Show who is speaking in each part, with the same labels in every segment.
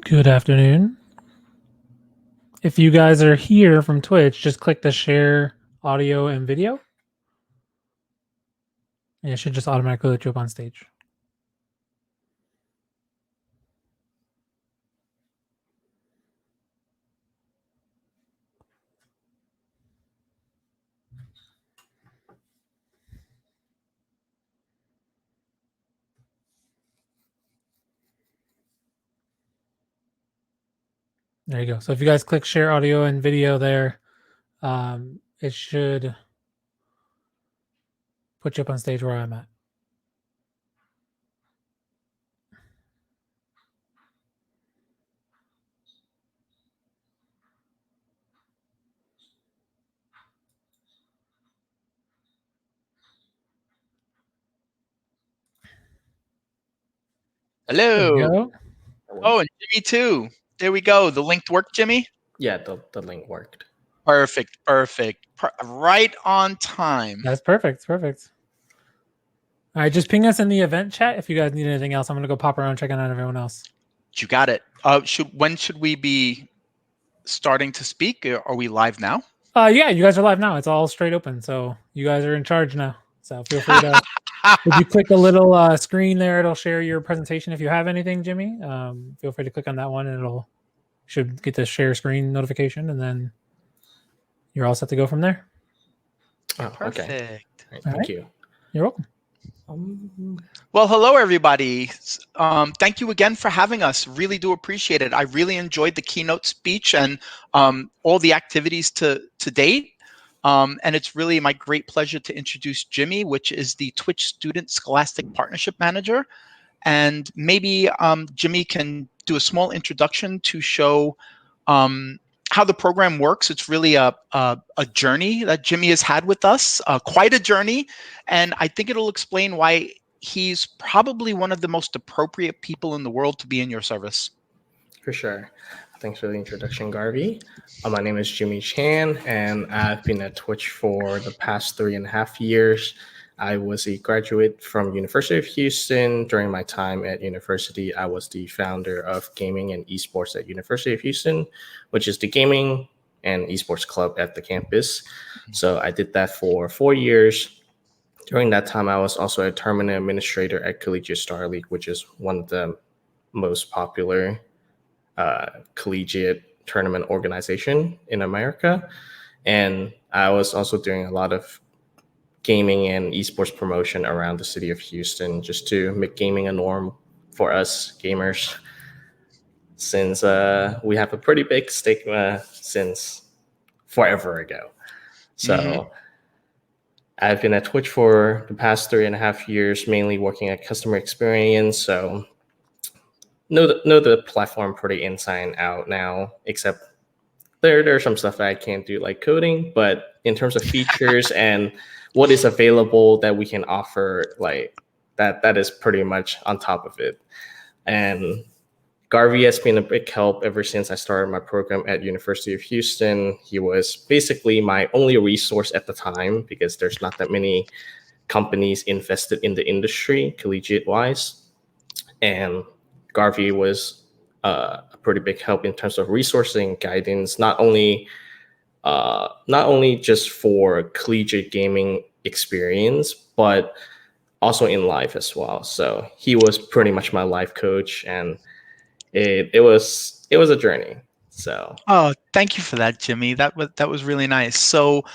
Speaker 1: Good afternoon. If you guys are here from Twitch, just click the share audio and video. And it should just automatically let you up on stage. There you go. So if you guys click share audio and video there, it should put you up on stage where I'm at.
Speaker 2: Hello. Oh, and Jimmy too. There we go. The link worked, Jimmy?
Speaker 3: Yeah, the link worked.
Speaker 2: Perfect. Right on time.
Speaker 1: That's perfect. It's perfect. All right, just ping us in the event chat if you guys need anything else. I'm gonna go pop around checking out everyone else.
Speaker 2: You got it. When should we be starting to speak? Are we live now?
Speaker 1: Yeah, you guys are live now. It's all straight open, so you guys are in charge now. So feel free to. If you click the little screen there, it'll share your presentation. If you have anything, Jimmy, feel free to click on that one, and it'll should get the share screen notification, and then you're all set to go from there.
Speaker 3: Oh,
Speaker 2: Perfect.
Speaker 3: Okay. Right, thank you.
Speaker 1: You're welcome.
Speaker 2: Well, hello, everybody. Thank you again for having us. Really do appreciate it. I really enjoyed the keynote speech and all the activities to date. And it's really my great pleasure to introduce Jimmy, which is the Twitch Student Scholastic Partnership Manager. And maybe Jimmy can do a small introduction to show how the program works. It's really a journey that Jimmy has had with us, quite a journey. And I think it'll explain why he's probably one of the most appropriate people in the world to be in your service.
Speaker 3: For sure. Thanks for the introduction, Garvey. My name is Jimmy Chan, and I've been at Twitch for the past 3.5 years. I was a graduate from University of Houston. During my time at university, I was the founder of Gaming and Esports at University of Houston, which is the gaming and esports club at the campus. So I did that for 4 years. During that time, I was also a tournament administrator at Collegiate Star League, which is one of the most popular collegiate tournament organization in America. And I was also doing a lot of gaming and esports promotion around the city of Houston, just to make gaming a norm for us gamers, since we have a pretty big stigma since forever ago. So I've been at Twitch for the past 3.5 years, mainly working at customer experience. So know the platform pretty inside and out now, except there's some stuff that I can't do, like coding. But in terms of features and what is available that we can offer, like that is pretty much on top of it. And Garvey has been a big help ever since I started my program at University of Houston. He was basically my only resource at the time, because there's not that many companies invested in the industry collegiate-wise. And Garvey was a pretty big help in terms of resourcing, guidance, not only just for collegiate gaming experience, but also in life as well. So he was pretty much my life coach, and it was a journey. So
Speaker 2: Thank you for that, Jimmy. That was really nice. So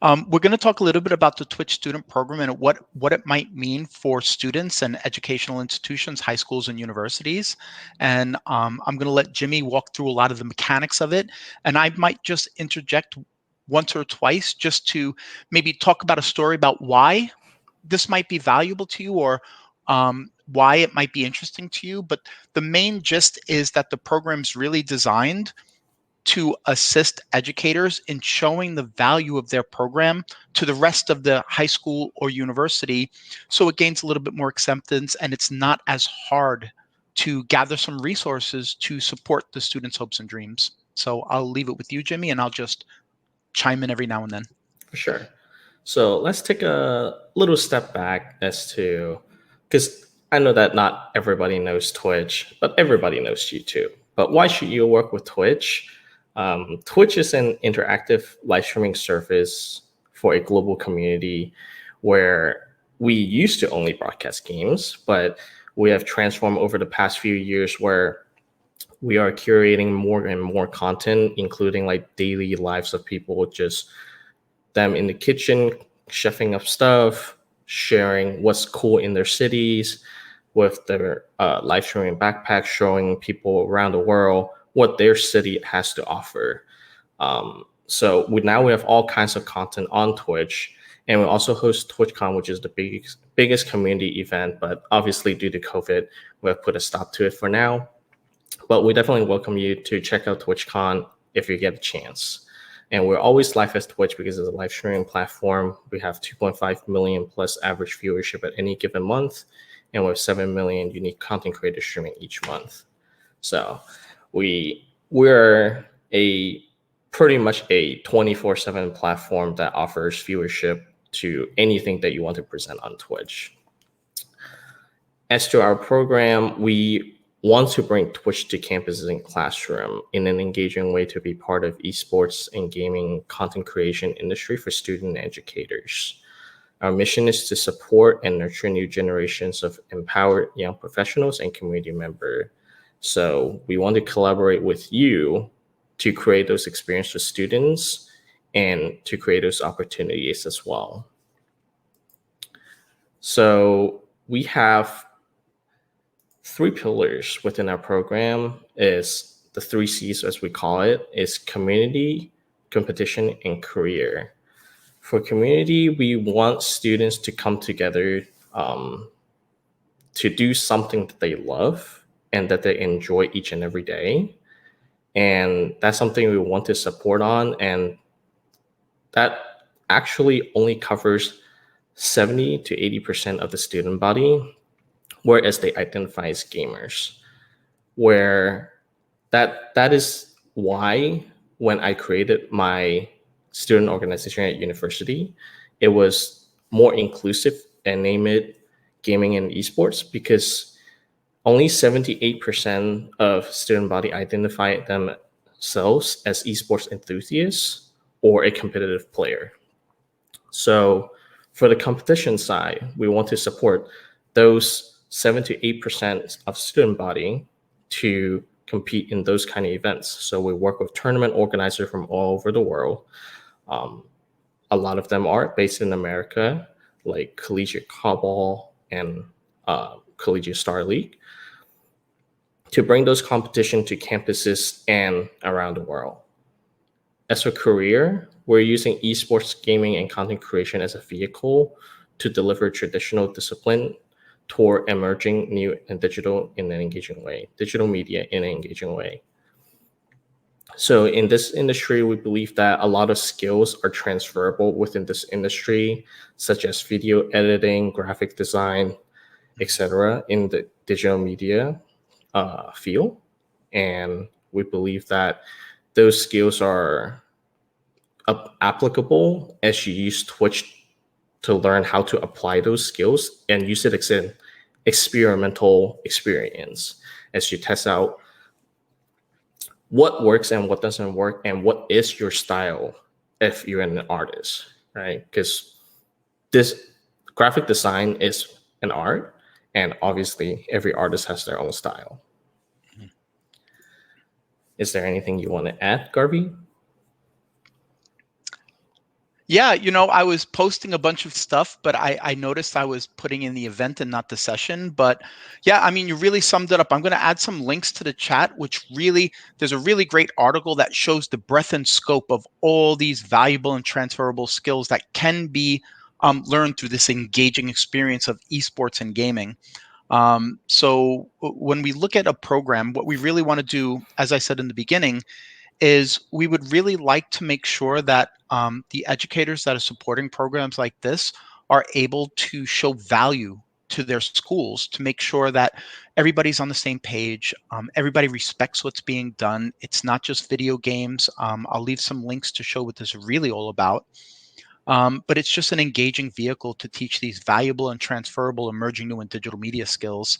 Speaker 2: we're going to talk a little bit about the Twitch student program and what it might mean for students and educational institutions, high schools and universities. And I'm going to let Jimmy walk through a lot of the mechanics of it. And I might just interject once or twice just to maybe talk about a story about why this might be valuable to you, or why it might be interesting to you. But the main gist is that the program's really designed to assist educators in showing the value of their program to the rest of the high school or university, so it gains a little bit more acceptance, and it's not as hard to gather some resources to support the students' hopes and dreams. So I'll leave it with you, Jimmy, and I'll just chime in every now and then.
Speaker 3: For sure. So let's take a little step back as to, because I know that not everybody knows Twitch, but everybody knows YouTube. But why should you work with Twitch? Twitch is an interactive live streaming service for a global community where we used to only broadcast games, but we have transformed over the past few years where we are curating more and more content, including like daily lives of people, just them in the kitchen, chefing up stuff, sharing what's cool in their cities with their live streaming backpack, showing people around the world what their city has to offer. So we have all kinds of content on Twitch, and we also host TwitchCon, which is the biggest community event. But obviously, due to COVID, we have put a stop to it for now. But we definitely welcome you to check out TwitchCon if you get a chance. And we're always live as Twitch because it's a live streaming platform. We have 2.5 million plus average viewership at any given month, and we have 7 million unique content creators streaming each month. So we're pretty much a 24/7 platform that offers viewership to anything that you want to present on Twitch. As to our program, we want to bring Twitch to campuses and classroom in an engaging way to be part of esports and gaming content creation industry for student educators. Our mission is to support and nurture new generations of empowered young professionals and community members. So we want to collaborate with you to create those experiences for students and to create those opportunities as well. So we have 3 pillars within our program. Is the 3 C's, as we call it, is community, competition, and career. For community, we want students to come together to do something that they love and that they enjoy each and every day. And that's something we want to support on. And that actually only covers 70 to 80% of the student body, whereas they identify as gamers. Where that is why when I created my student organization at university, it was more inclusive and named it Gaming and Esports, because only 78% of student body identify themselves as esports enthusiasts or a competitive player. So for the competition side, we want to support those 7 to 8% of student body to compete in those kind of events. So we work with tournament organizers from all over the world. A lot of them are based in America, like Collegiate Cobalt and Collegiate Star League, to bring those competition to campuses and around the world. As for career, we're using esports, gaming, and content creation as a vehicle to deliver traditional discipline toward emerging new and digital media in an engaging way. So in this industry, we believe that a lot of skills are transferable within this industry, such as video editing, graphic design, etc., in the digital media field. And we believe that those skills are applicable as you use Twitch to learn how to apply those skills and use it as an experimental experience as you test out what works and what doesn't work and what is your style if you're an artist, right? Because this graphic design is an art, and obviously every artist has their own style. Mm-hmm. Is there anything you want to add, Garvey?
Speaker 2: Yeah, I was posting a bunch of stuff, but I noticed I was putting in the event and not the session. But yeah, I mean, you really summed it up. I'm going to add some links to the chat, there's a really great article that shows the breadth and scope of all these valuable and transferable skills that can be learned through this engaging experience of esports and gaming. So when we look at a program, what we really want to do, as I said in the beginning, is we would really like to make sure that the educators that are supporting programs like this are able to show value to their schools, to make sure that everybody's on the same page, everybody respects what's being done. It's not just video games. I'll leave some links to show what this is really all about. But it's just an engaging vehicle to teach these valuable and transferable emerging new and digital media skills.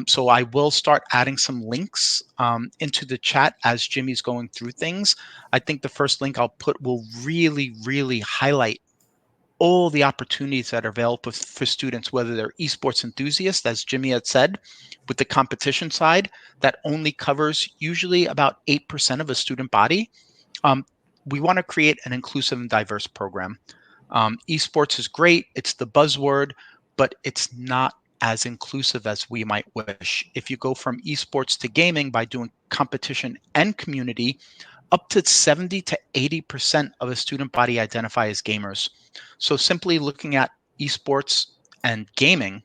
Speaker 2: So I will start adding some links into the chat as Jimmy's going through things. I think the first link I'll put will really, really highlight all the opportunities that are available for students, whether they're esports enthusiasts, as Jimmy had said, with the competition side, that only covers usually about 8% of a student body. We want to create an inclusive and diverse program. Esports is great, it's the buzzword, but it's not as inclusive as we might wish. If you go from esports to gaming by doing competition and community, up to 70 to 80% of a student body identify as gamers. So simply looking at esports and gaming,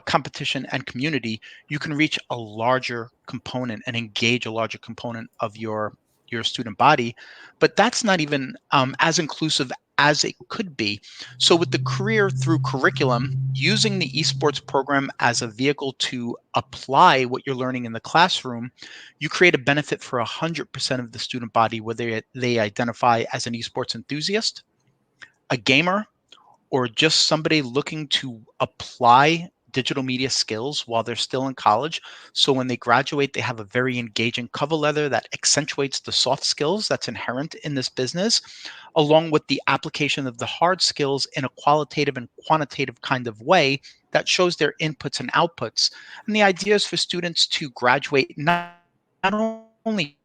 Speaker 2: competition and community, you can reach a larger component and engage a larger component of your student body. But that's not even as inclusive as it could be. So with the career through curriculum, using the esports program as a vehicle to apply what you're learning in the classroom, you create a benefit for 100% of the student body, whether they identify as an esports enthusiast, a gamer, or just somebody looking to apply digital media skills while they're still in college. So when they graduate, they have a very engaging cover letter that accentuates the soft skills that's inherent in this business, along with the application of the hard skills in a qualitative and quantitative kind of way that shows their inputs and outputs. And the idea is for students to graduate not only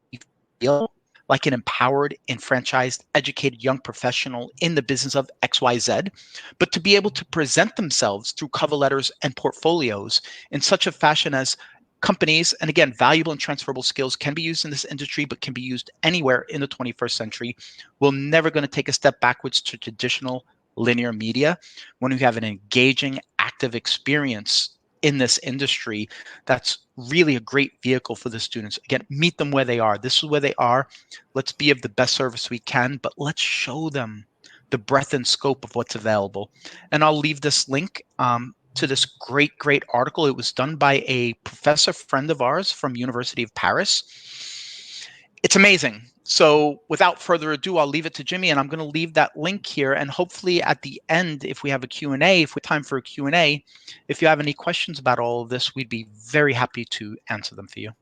Speaker 2: feel like an empowered, enfranchised, educated young professional in the business of XYZ, but to be able to present themselves through cover letters and portfolios in such a fashion as companies, and again, valuable and transferable skills can be used in this industry, but can be used anywhere in the 21st century. We're never going to take a step backwards to traditional linear media when we have an engaging, active experience in this industry. That's really a great vehicle for the students. Again, meet them where they are. This is where they are. Let's be of the best service we can, but let's show them the breadth and scope of what's available. And I'll leave this link to this great article. It was done by a professor friend of ours from University of Paris. It's amazing. So without further ado, I'll leave it to Jimmy, and I'm going to leave that link here. And hopefully at the end, if we have a Q&A, if we have time for a Q&A, if you have any questions about all of this, we'd be very happy to answer them for you.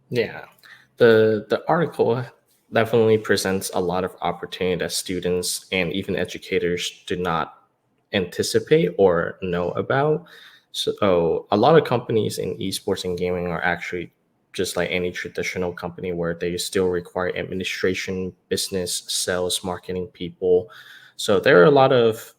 Speaker 3: Yeah, the article definitely presents a lot of opportunity that students and even educators do not anticipate or know about. So a lot of companies in esports and gaming are actually just like any traditional company where they still require administration, business, sales, marketing people. So there are a lot of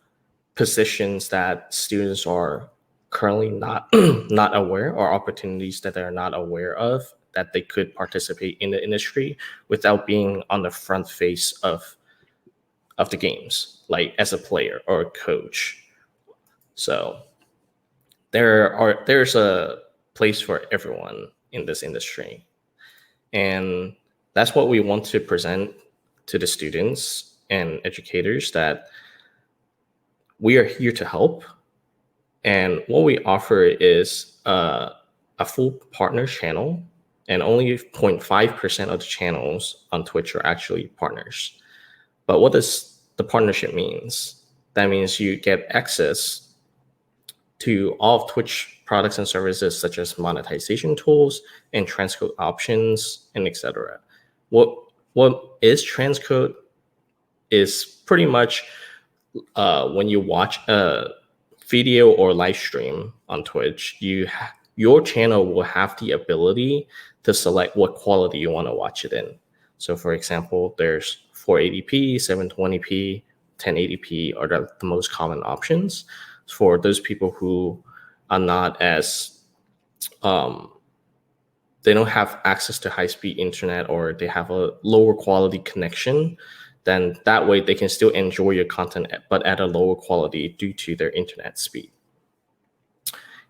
Speaker 3: positions that students are currently not not aware, or opportunities that they're not aware of, that they could participate in the industry without being on the front face of the games, like as a player or a coach. So there's a place for everyone in this industry. And that's what we want to present to the students and educators, that we are here to help. And what we offer is a full partner channel, and only 0.5% of the channels on Twitch are actually partners. But what does the partnership means? That means you get access to all of Twitch products and services, such as monetization tools and transcode options, and etc. What is transcode is pretty much when you watch a video or live stream on Twitch, your channel will have the ability to select what quality you want to watch it in. So for example, there's 480p, 720p, 1080p are the most common options for those people who are not as they don't have access to high-speed internet, or they have a lower quality connection. Then that way they can still enjoy your content, but at a lower quality due to their internet speed.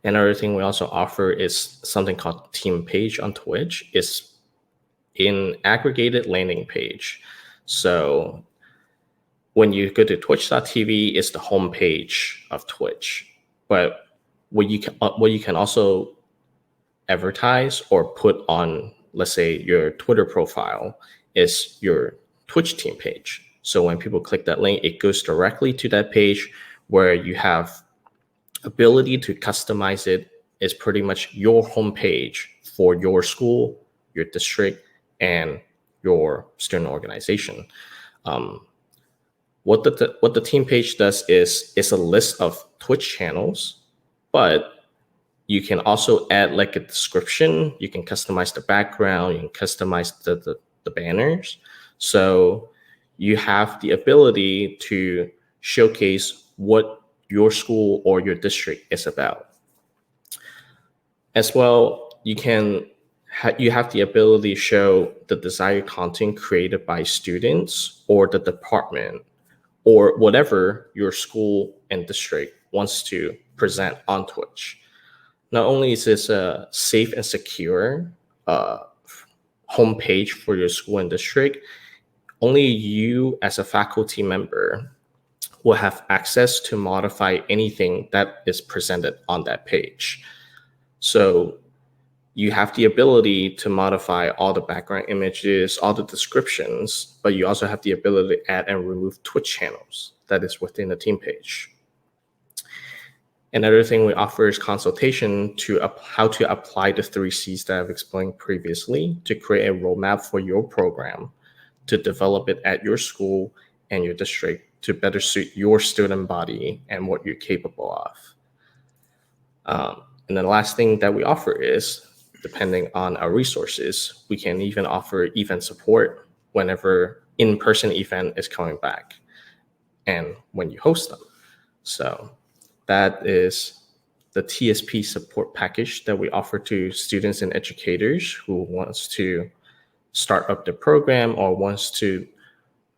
Speaker 3: Another thing we also offer is something called Team Page on Twitch. It's an aggregated landing page. So when you go to twitch.tv, it's the home page of Twitch. But what you can also advertise or put on, let's say, your Twitter profile, is your Twitch team page. So when people click that link, it goes directly to that page where you have ability to customize it is pretty much your homepage for your school, your district, and your student organization. What the team page does is it's a list of Twitch channels, but you can also add like a description. You can customize the background. You can customize the banners. So you have the ability to showcase what your school or your district is about. As well, you have the ability to show the desired content created by students or the department or whatever your school and district wants to present on Twitch. Not only is this a safe and secure homepage for your school and district, only you as a faculty member will have access to modify anything that is presented on that page. So you have the ability to modify all the background images, all the descriptions, but you also have the ability to add and remove Twitch channels that is within the team page. Another thing we offer is consultation to how to apply the 3 C's that I've explained previously to create a roadmap for your program, to develop it at your school and your district to better suit your student body and what you're capable of. And the last thing that we offer is, depending on our resources, we can even offer event support whenever in-person event is coming back and when you host them. So that is the TSP support package that we offer to students and educators who wants to start up the program or wants to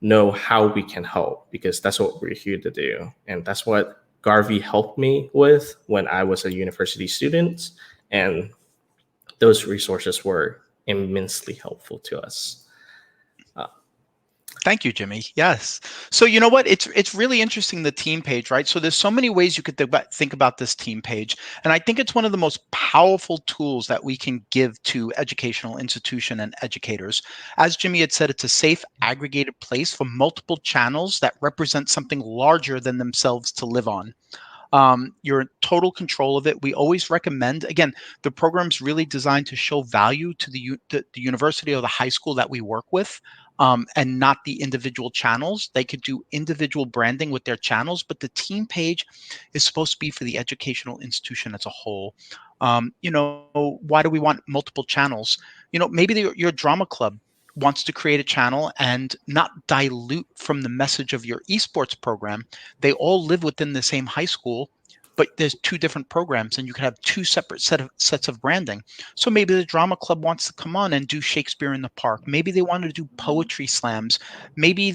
Speaker 3: know how we can help, because that's what we're here to do. And that's what Garvey helped me with when I was a university student. And those resources were immensely helpful to us.
Speaker 2: Thank you, Jimmy. Yes. So you know what? It's really interesting, the team page, right? So there's so many ways you could think about this team page. And I think it's one of the most powerful tools that we can give to educational institution and educators. As Jimmy had said, it's a safe, aggregated place for multiple channels that represent something larger than themselves to live on. You're in total control of it. We always recommend, again, the program's really designed to show value to the university or the high school that we work with, and not the individual channels. They could do individual branding with their channels, but the team page is supposed to be for the educational institution as a whole. Why do we want multiple channels? Maybe your drama club wants to create a channel and not dilute from the message of your esports program. They all live within the same high school, but there's 2 different programs and you can have 2 separate sets of branding. So maybe the drama club wants to come on and do Shakespeare in the Park. Maybe they want to do poetry slams. Maybe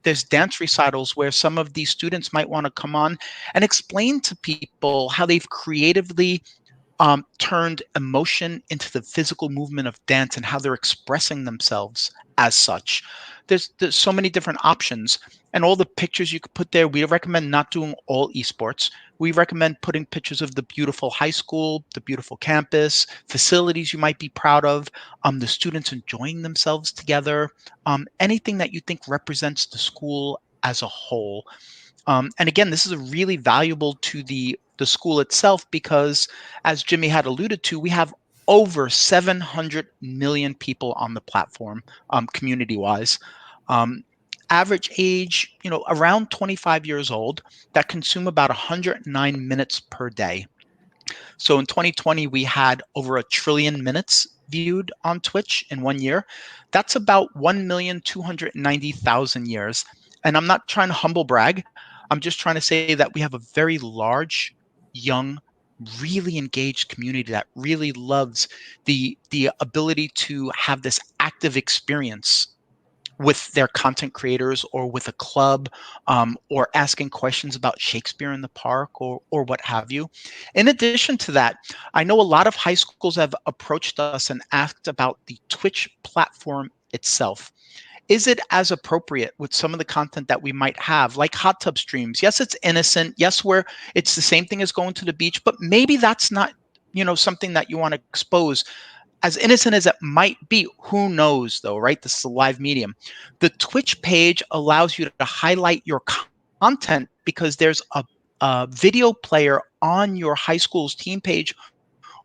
Speaker 2: there's dance recitals where some of these students might want to come on and explain to people how they've creatively turned emotion into the physical movement of dance and how they're expressing themselves as such. There's so many different options, and all the pictures you could put there. We recommend not doing all esports. We recommend putting pictures of the beautiful high school, the beautiful campus, facilities you might be proud of, the students enjoying themselves together, anything that you think represents the school as a whole. And again, this is a really valuable to the school itself because, as Jimmy had alluded to, we have over 700 million people on the platform, community-wise. Average age, around 25 years old, that consume about 109 minutes per day. So in 2020, we had over 1 trillion minutes viewed on Twitch in 1 year. That's about 1,290,000 years. And I'm not trying to humble brag. I'm just trying to say that we have a very large, young, really engaged community that really loves the ability to have this active experience with their content creators or with a club, or asking questions about Shakespeare in the Park or what have you. In addition to that, I know a lot of high schools have approached us and asked about the Twitch platform itself. Is it as appropriate with some of the content that we might have, like hot tub streams? Yes, it's innocent. Yes, it's the same thing as going to the beach, but maybe that's not, something that you want to expose. As innocent as it might be, who knows though, right? This is a live medium. The Twitch page allows you to highlight your content because there's a a video player on your high school's team page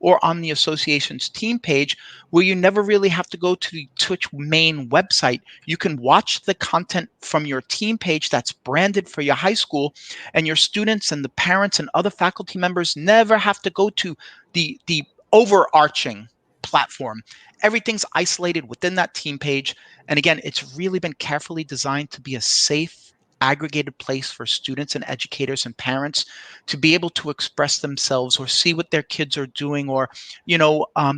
Speaker 2: or on the association's team page where you never really have to go to the Twitch main website. You can watch the content from your team page that's branded for your high school, and your students and the parents and other faculty members never have to go to the overarching platform. Everything's isolated within that team page. And again, it's really been carefully designed to be a safe, aggregated place for students and educators and parents to be able to express themselves or see what their kids are doing, or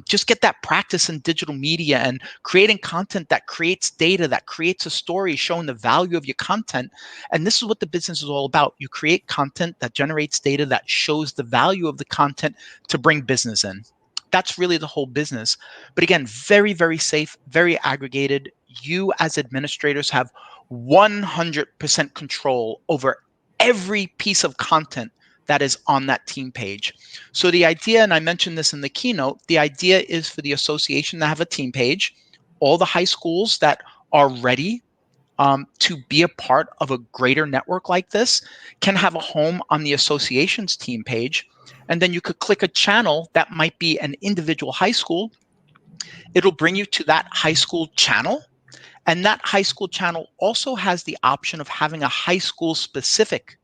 Speaker 2: just get that practice in digital media and creating content that creates data, that creates a story showing the value of your content. And this is what the business is all about. You create content that generates data that shows the value of the content to bring business in. That's really the whole business. But again, very, very safe, very aggregated. You as administrators have 100% control over every piece of content that is on that team page. So the idea, and I mentioned this in the keynote, the idea is for the association to have a team page. All the high schools that are ready to be a part of a greater network like this can have a home on the association's team page. And then you could click a channel that might be an individual high school. It'll bring you to that high school channel. And that high school channel also has the option of having a high school specific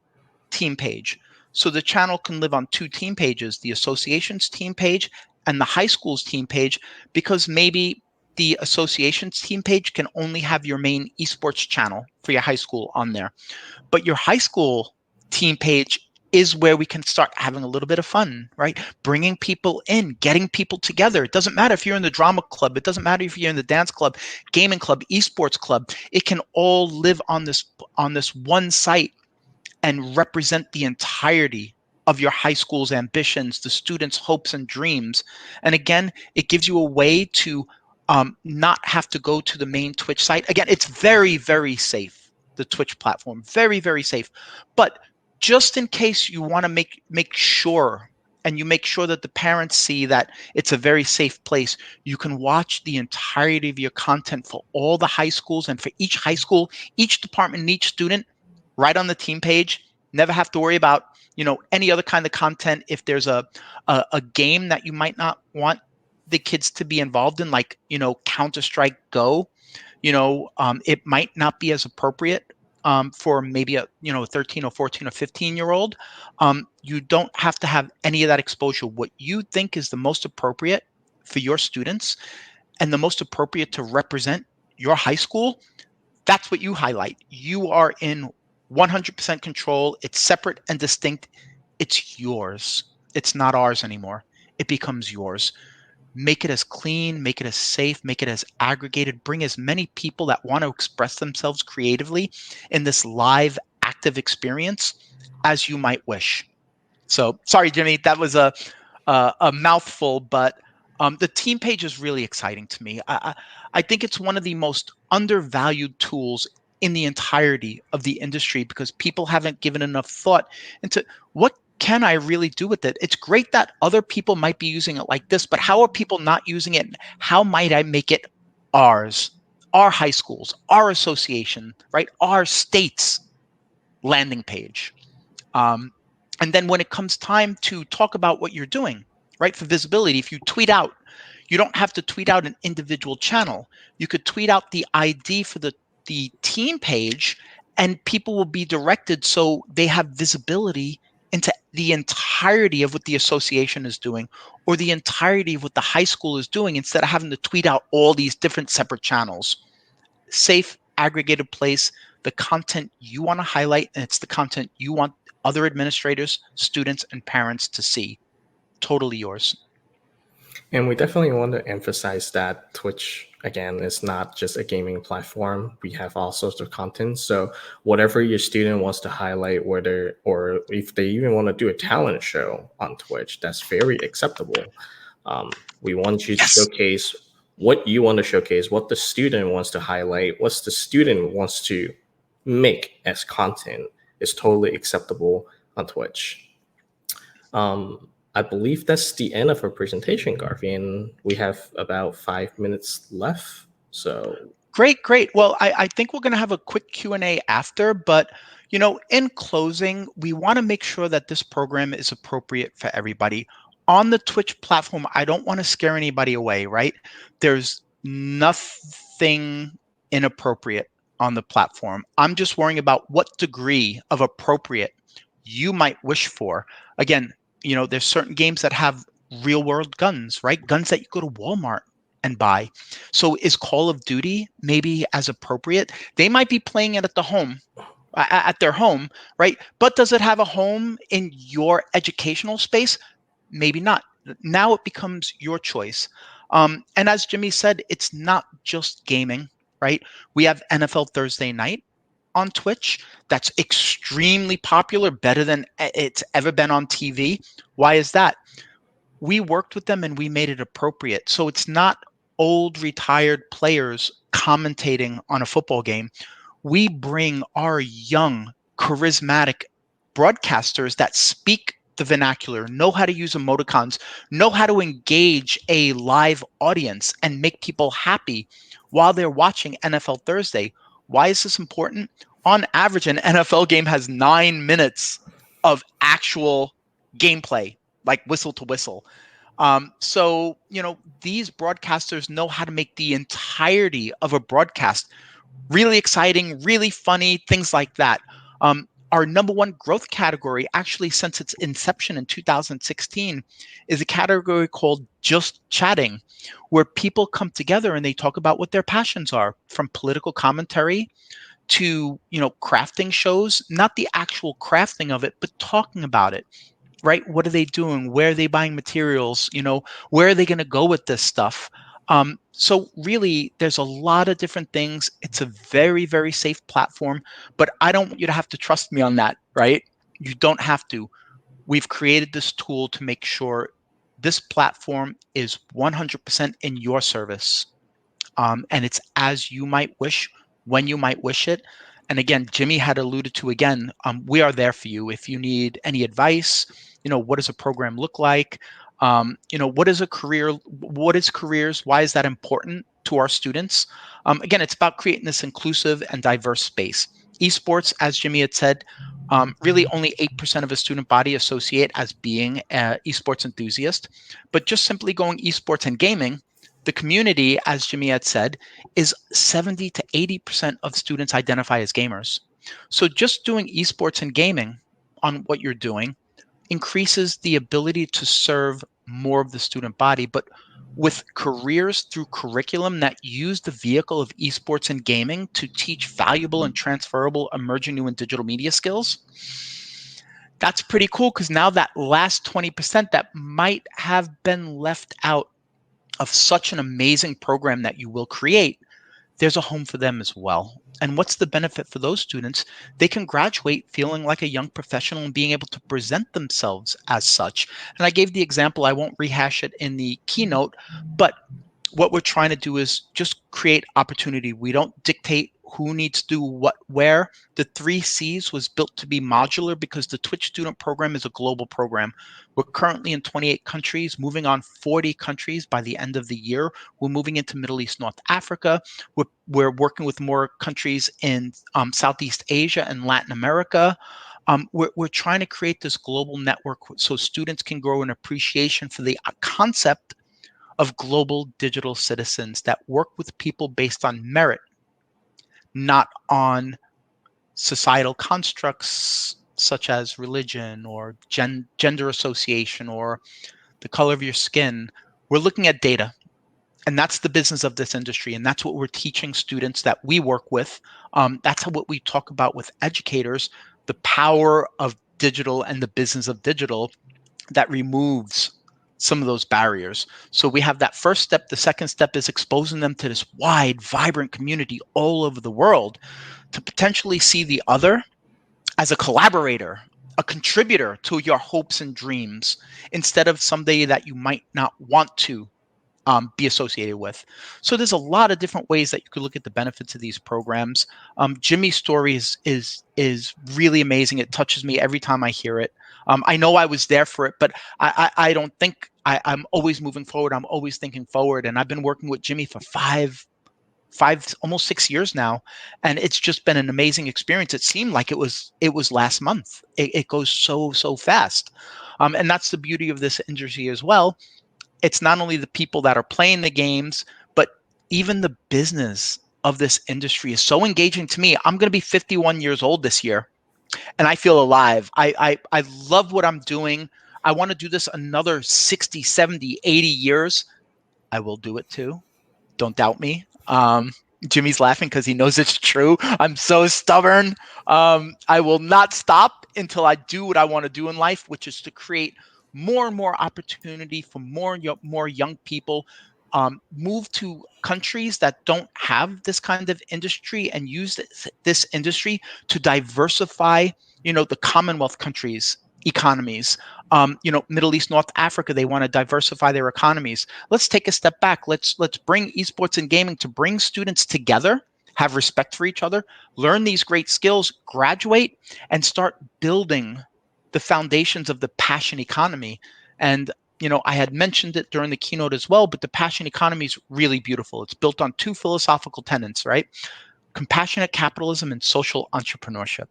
Speaker 2: team page. So the channel can live on two team pages, the association's team page and the high school's team page, because maybe the association's team page can only have your main esports channel for your high school on there. But your high school team page is where we can start having a little bit of fun, right? Bringing people in, getting people together. It doesn't matter if you're in the drama club. It doesn't matter if you're in the dance club, gaming club, esports club. It can all live on this one site and represent the entirety of your high school's ambitions, the students' hopes and dreams. And again, it gives you a way to not have to go to the main Twitch site. Again, it's very, very safe, the Twitch platform, very, very safe. But just in case you want to make sure, and you make sure that the parents see that it's a very safe place, you can watch the entirety of your content for all the high schools and for each high school, each department, and each student right on the team page. Never have to worry about any other kind of content. If there's a game that you might not want the kids to be involved in, like Counter-Strike Go, it might not be as appropriate for maybe a 13 or 14 or 15-year-old. You don't have to have any of that exposure. What you think is the most appropriate for your students and the most appropriate to represent your high school, that's what you highlight. You are in 100% control. It's separate and distinct. It's yours. It's not ours anymore. It becomes yours. Make it as clean, make it as safe, make it as aggregated. Bring as many people that want to express themselves creatively in this live, active experience as you might wish. So, sorry, Jimmy, that was a mouthful, but the team page is really exciting to me. I think it's one of the most undervalued tools in the entirety of the industry, because people haven't given enough thought into what can I really do with it. It's great that other people might be using it like this, but how are people not using it? How might I make it ours, our high schools, our association, right? Our state's landing page. And then when it comes time to talk about what you're doing, right, for visibility, if you tweet out, you don't have to tweet out an individual channel. You could tweet out the ID for the team page, and people will be directed so they have visibility into the entirety of what the association is doing, or the entirety of what the high school is doing, instead of having to tweet out all these different separate channels. Safe, aggregated place, the content you want to highlight, and it's the content you want other administrators, students, and parents to see. Totally yours.
Speaker 3: And we definitely want to emphasize that Twitch, again, is not just a gaming platform. We have all sorts of content. So whatever your student wants to highlight, or if they even want to do a talent show on Twitch, that's very acceptable. We want you to showcase what you want to showcase, what the student wants to highlight, what the student wants to make as content is totally acceptable on Twitch. I believe that's the end of our presentation, Garvey, and we have about 5 minutes left. So
Speaker 2: Great. Well, I think we're going to have a quick Q&A after, but in closing, we want to make sure that this program is appropriate for everybody. On the Twitch platform, I don't want to scare anybody away, right? There's nothing inappropriate on the platform. I'm just worrying about what degree of appropriate you might wish for. Again, there's certain games that have real world guns, right? Guns that you go to Walmart and buy. So is Call of Duty maybe as appropriate? They might be playing it at their home, right? But does it have a home in your educational space? Maybe not. Now it becomes your choice. And as Jimmy said, it's not just gaming, right? We have NFL Thursday Night on Twitch. That's extremely popular, better than it's ever been on TV. Why is that? We worked with them and we made it appropriate. So it's not old retired players commentating on a football game. We bring our young, charismatic broadcasters that speak the vernacular, know how to use emoticons, know how to engage a live audience and make people happy while they're watching NFL Thursday. Why is this important? On average, an NFL game has 9 minutes of actual gameplay, like whistle to whistle. So, these broadcasters know how to make the entirety of a broadcast really exciting, really funny, things like that. Our number one growth category, actually, since its inception in 2016, is a category called Just Chatting, where people come together and they talk about what their passions are, from political commentary to, crafting shows, not the actual crafting of it, but talking about it. Right? What are they doing? Where are they buying materials? Where are they going to go with this stuff? So really, there's a lot of different things. It's a very, very safe platform, but I don't want you to have to trust me on that, right? You don't have to. We've created this tool to make sure this platform is 100% in your service. And it's as you might wish, when you might wish it. And again, Jimmy had alluded to again, we are there for you. If you need any advice, what does a program look like? What is a career? What is careers? Why is that important to our students? Again, it's about creating this inclusive and diverse space. Esports, as Jimmy had said, really only 8% of a student body associate as being an esports enthusiast. But just simply going esports and gaming, the community, as Jimmy had said, is 70 to 80% of students identify as gamers. So just doing esports and gaming on what you're doing increases the ability to serve more of the student body. But with careers through curriculum that use the vehicle of esports and gaming to teach valuable and transferable emerging new and digital media skills, that's pretty cool, because now that last 20% that might have been left out of such an amazing program that you will create, there's a home for them as well. And what's the benefit for those students? They can graduate feeling like a young professional and being able to present themselves as such. And I gave the example, I won't rehash it in the keynote, but what we're trying to do is just create opportunity. We don't dictate who needs to do what where. The 3 C's was built to be modular because the Twitch student program is a global program. We're currently in 28 countries, moving on 40 countries by the end of the year. We're moving into Middle East, North Africa. We're working with more countries in Southeast Asia and Latin America. We're trying to create this global network so students can grow an appreciation for the concept of global digital citizens that work with people based on merit, not on societal constructs such as religion or gender association or the color of your skin. We're looking at data, and that's the business of this industry, and that's what we're teaching students that we work with. That's what we talk about with educators, the power of digital and the business of digital that removes some of those barriers. So we have that first step. The second step is exposing them to this wide, vibrant community all over the world to potentially see the other as a collaborator, a contributor to your hopes and dreams, instead of somebody that you might not want to be associated with. So there's a lot of different ways that you could look at the benefits of these programs. Jimmy's story is really amazing. It touches me every time I hear it. I know I was there for it, but I don't think I'm always moving forward. I'm always thinking forward. And I've been working with Jimmy for almost 6 years now, and it's just been an amazing experience. It seemed like it was last month. It goes so fast, and that's the beauty of this industry as well. It's not only the people that are playing the games, but even the business of this industry is so engaging to me. I'm going to be 51 years old this year, and I feel alive. I love what I'm doing. I want to do this another 60, 70, 80 years. I will do it too. Don't doubt me. Jimmy's laughing because he knows it's true. I'm so stubborn. I will not stop until I do what I want to do in life, which is to create more and more opportunity for more young people. Move to countries that don't have this kind of industry and use this industry to diversify, the Commonwealth countries' economies. Middle East, North Africa, they want to diversify their economies. Let's take a step back. Let's bring esports and gaming to bring students together, have respect for each other, learn these great skills, graduate, and start building the foundations of the passion economy. And I had mentioned it during the keynote as well, but the passion economy is really beautiful. It's built on 2 philosophical tenets, right? Compassionate capitalism and social entrepreneurship.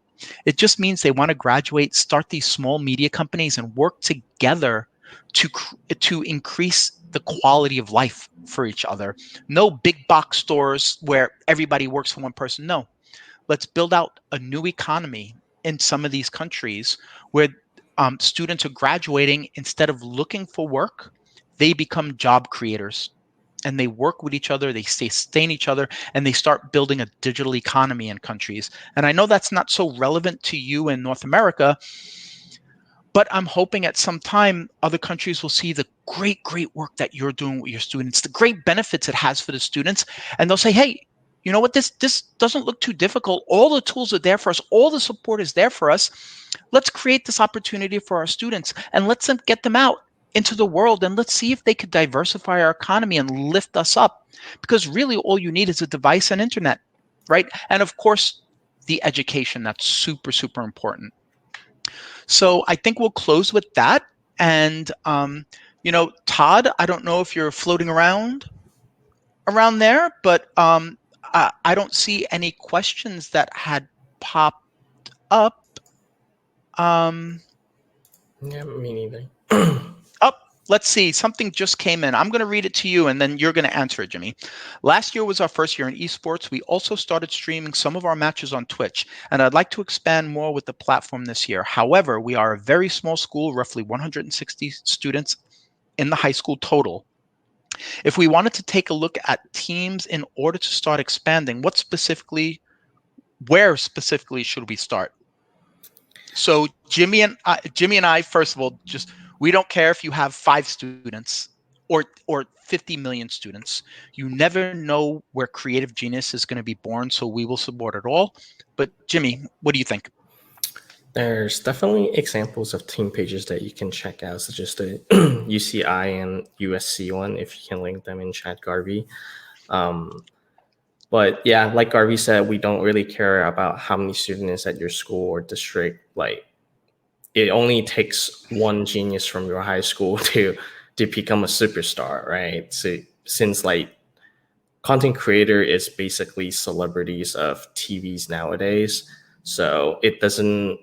Speaker 2: It just means they want to graduate, start these small media companies, and work together to increase the quality of life for each other. No big box stores where everybody works for one person. No, let's build out a new economy in some of these countries where students are graduating. Instead of looking for work, they become job creators. And they work with each other, they sustain each other, and they start building a digital economy in countries. And I know that's not so relevant to you in North America, but I'm hoping at some time other countries will see the great work that you're doing with your students, the great benefits it has for the students, and they'll say, hey, you know what, this doesn't look too difficult. All the tools are there for us. All the support is there for us. Let's create this opportunity for our students and let's get them out into the world, and let's see if they could diversify our economy and lift us up, because really all you need is a device and internet, right? And of course, the education, that's super important. So I think we'll close with that. And Todd, I don't know if you're floating around there, but I don't see any questions that had popped up.
Speaker 3: Yeah, me neither.
Speaker 2: Oh, let's see. Something just came in. I'm going to read it to you, and then you're going to answer it, Jimmy. Last year was our first year in esports. We also started streaming some of our matches on Twitch, and I'd like to expand more with the platform this year. However, we are a very small school, roughly 160 students in the high school total. If we wanted to take a look at teams in order to start expanding, where specifically should we start? So Jimmy and I, first of all, we don't care if you have 5 students or 50 million students. You never know where creative genius is going to be born, so we will support it all. But Jimmy, what do you think?
Speaker 3: There's definitely examples of team pages that you can check out, such as the UCI and USC one, if you can link them in chat, Garvey. But yeah, like Garvey said, we don't really care about how many students at your school or district. Like, it only takes one genius from your high school to become a superstar, right? So since like content creator is basically celebrities of TVs nowadays, so it doesn't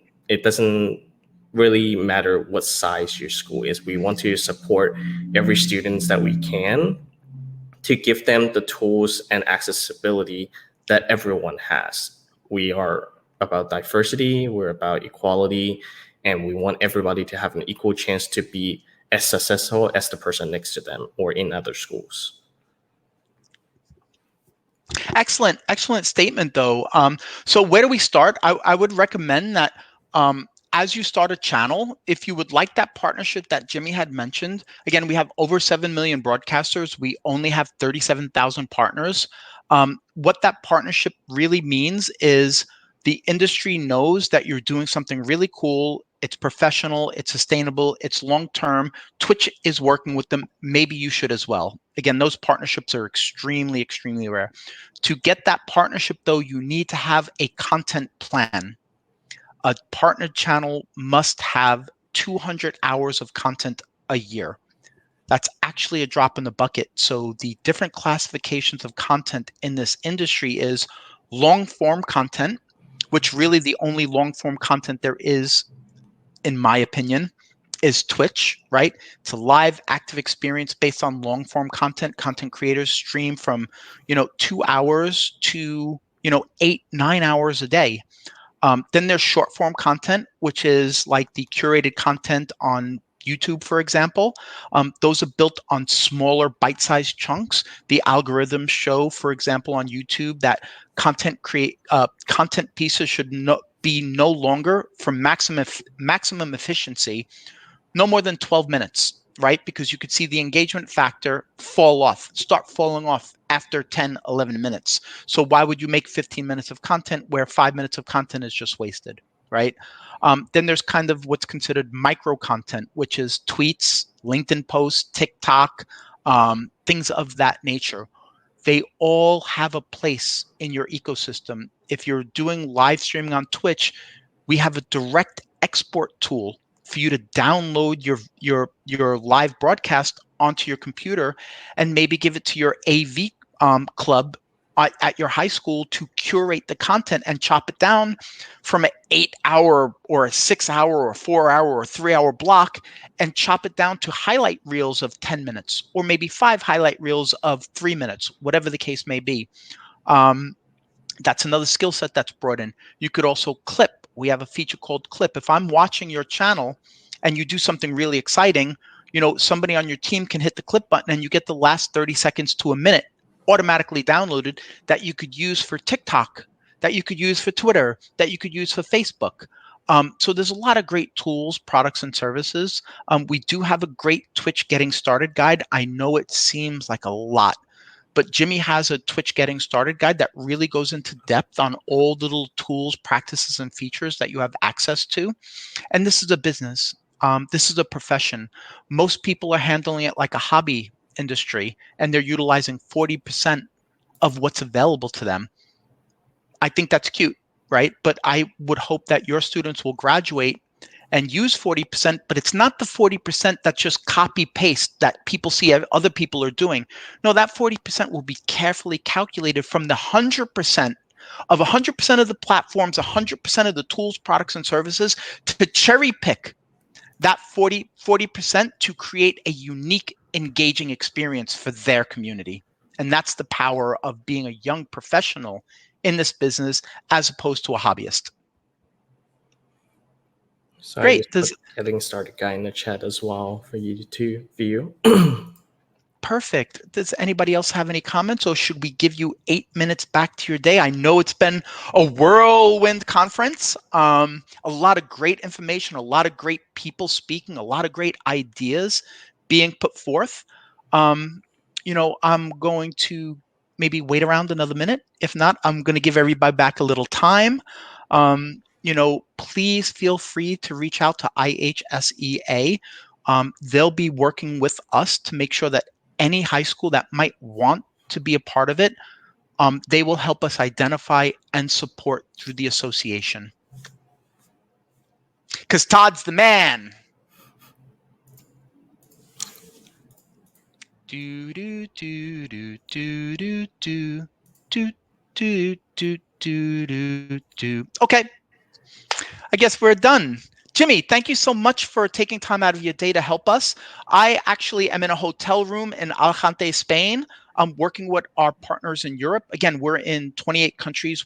Speaker 3: really matter what size your school is. We want to support every student that we can to give them the tools and accessibility that everyone has. We are about diversity, we're about equality, and we want everybody to have an equal chance to be as successful as the person next to them or in other schools.
Speaker 2: Excellent statement, though. So where do we start? I would recommend that as you start a channel, if you would like that partnership that Jimmy had mentioned, again, we have over 7 million broadcasters. We only have 37,000 partners. What that partnership really means is the industry knows that you're doing something really cool. It's professional, it's sustainable, it's long-term. Twitch is working with them. Maybe you should as well. Again, those partnerships are extremely rare. To get that partnership, though, you need to have a content plan. A partner channel must have 200 hours of content a year. that's actually a drop in the bucket. So the different classifications of content in this industry is long form content, which really the only long form content there is, in my opinion, is Twitch, right? It's a live active experience based on long form content. Content creators stream from, 2 hours to, 8, 9 hours a day. Then there's short form content, which is like the curated content on YouTube, for example. Those are built on smaller bite-sized chunks. The algorithms show, for example, on YouTube that content pieces should be no longer, for maximum efficiency, no more than 12 minutes, right? Because you could see the engagement factor start falling off after 10, 11 minutes. So why would you make 15 minutes of content where 5 minutes of content is just wasted, right? Then there's kind of what's considered micro content, which is tweets, LinkedIn posts, TikTok, things of that nature. They all have a place in your ecosystem. If you're doing live streaming on Twitch, we have a direct export tool for you to download your live broadcast onto your computer and maybe give it to your AV club at your high school to curate the content and chop it down from an 8-hour or a 6-hour or a 4-hour or a 3-hour block and chop it down to highlight reels of 10 minutes or maybe 5 highlight reels of 3 minutes, whatever the case may be. That's another skill set that's brought in. You could also clip. We have a feature called clip. If I'm watching your channel and you do something really exciting, somebody on your team can hit the clip button and you get the last 30 seconds to a minute automatically downloaded that you could use for TikTok, that you could use for Twitter, that you could use for Facebook. So there's a lot of great tools, products, and services. We do have a great Twitch Getting Started guide. I know it seems like a lot, but Jimmy has a Twitch Getting Started guide that really goes into depth on all the little tools, practices, and features that you have access to. And this is a business. This is a profession. Most people are handling it like a hobby industry, and they're utilizing 40% of what's available to them. I think that's cute, right? But I would hope that your students will graduate and use 40%, but it's not the 40% that's just copy paste that people see other people are doing. No, that 40% will be carefully calculated from the 100% of 100% of the platforms, 100% of the tools, products, and services to cherry pick that 40% to create a unique, engaging experience for their community. And that's the power of being a young professional in this business as opposed to a hobbyist.
Speaker 3: So
Speaker 2: Great.
Speaker 3: I just put Getting Started guy in the chat as well for you to view.
Speaker 2: Perfect. Does anybody else have any comments, or should we give you 8 minutes back to your day? I know it's been a whirlwind conference. A lot of great information, a lot of great people speaking, a lot of great ideas being put forth. I'm going to maybe wait around another minute. If not, I'm going to give everybody back a little time. Please feel free to reach out to IHSEA. They'll be working with us to make sure that any high school that might want to be a part of it, they will help us identify and support through the association. Because Todd's the man. Do do do do do do do do do do do do. Okay, I guess we're done. Jimmy, thank you so much for taking time out of your day to help us. I actually am in a hotel room in Alicante, Spain. I'm working with our partners in Europe. Again, we're in 28 countries.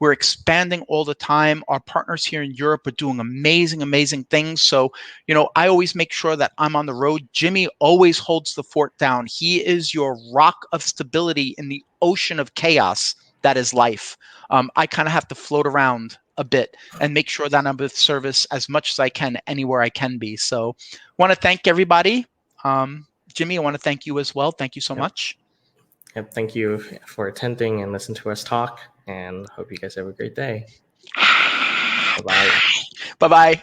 Speaker 2: We're expanding all the time. Our partners here in Europe are doing amazing, amazing things. So, I always make sure that I'm on the road. Jimmy always holds the fort down. He is your rock of stability in the ocean of chaos that is life. I kind of have to float around a bit and make sure that I'm of service as much as I can anywhere I can be. So want to thank everybody. Jimmy, I want to thank you as well. Thank you so much.
Speaker 3: Yep, thank you for attending and listening to us talk, and hope you guys have a great day. Bye-bye.
Speaker 2: Bye-bye.